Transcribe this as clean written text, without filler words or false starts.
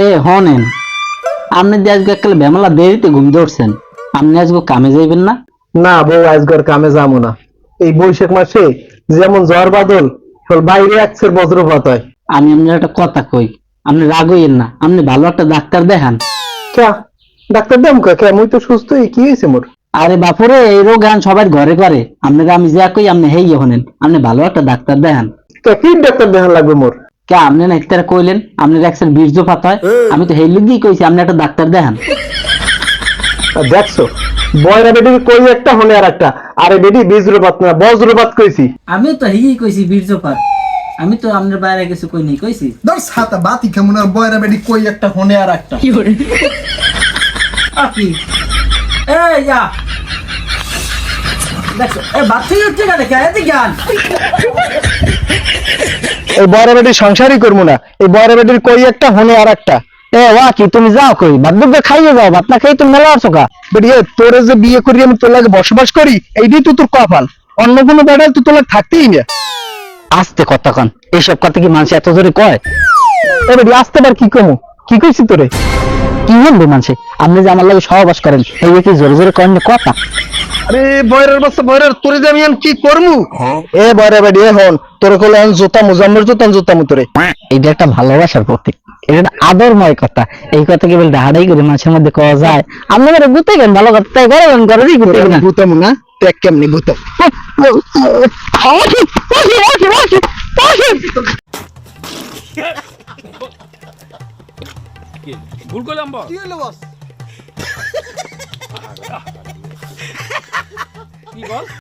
এ হনেন, আপনি যে আজকে একেবারে বেমালা দেরিতে ঘুম ধরছেন, আপনি আজকে কামে যাইবেন না? না বউ, আজকের কামে যাবো না। এই বৈশাখ মাসে যেমন ঝড় বাদল, বাইরে একসের বজ্রপাত হয়। আমি আপনার একটা কথা কই, আপনি রাগ হইয়েন না, আপনি ভালো একটা ডাক্তার দেখান। ক্যা ডাক্তার দাম কে মুই তো সুস্থই, কি হয়েছে মোর? আরে বাপুরে, এই রোগ গান সবাই ঘরে করে, আপনাকে আমি যা কই আপনি হেই হনেন, আপনি ভালো একটা ডাক্তার দেখান। কি ডাক্তার দেখান লাগবে মোর? কে আপনি না একটা কইলেন আপনার একসের বীর্যপাত হয়, আমি তো হেই লিগেই কইছি আপনি একটা ডাক্তার দেখান। আর দেখছো, বয়রা বেটি কই একটা হনে আর একটা, আরে বেটি বীজ্রপাত না বজ্রপাত কইছি। আমি তো হেই কইছি বীর্যপাত, আমি তো আপনার বাইরে কিছু কই নাই, কইছি ধর ছাতা বাতি কেমন আর বয়রা বেডি কই একটা হনে আর একটা কি এই যা দেখো এ বাচ্চা হচ্ছে না দেখে এত জ্ঞান। এই বয়রা বেটি সংসারই করবো না, এই বয়রা বেটির কই একটা হনে আর একটা। এ ওয়া কি তুমি যাও কই ভাত দুধ খাইয়ে যাও, ভাত না খাই তুমি মেলা আছো কা? বেটি তোরে যে বিয়ে করি আমি তোর লাগে বসবাস করি, এইটাই তো তোর কপাল। অন্য কোনো বেড়াল তো তোর লাগে থাকতেই না। আস্তে কথা কন, এইসব কথা কি মানুষ এত জোরে কয়? এ বেটি আসতে পার কি কমু, কি কইছি তোরে? কি বলবো মানুষে, আপনি যে আমার লাগে সহবাস করেন এই কি জোরে জোরে করেন কথা? আরে বয়রার বাচ্চা বয়রার, তোরে যে আমি এখন কি করমু? এ বয়রা বেটি হন, তোরে কইলে এখন জুতা মুজাম্মর জুতা মু তোরে। এটা একটা ভালোবাসার প্রতীক, এটা একটা আদরময় কথা। এই কথা কি বলে ডাহাডাই করে মানুষের মধ্যে কওয়া যায়? আপনি মেরে গুতে গেন, ভালো কথা তাই করেন, করেনই গুতে না। বুতামু না, টেক কেমনি বুতাম। ভুল করলাম বল। কি হলো বস? কি বল?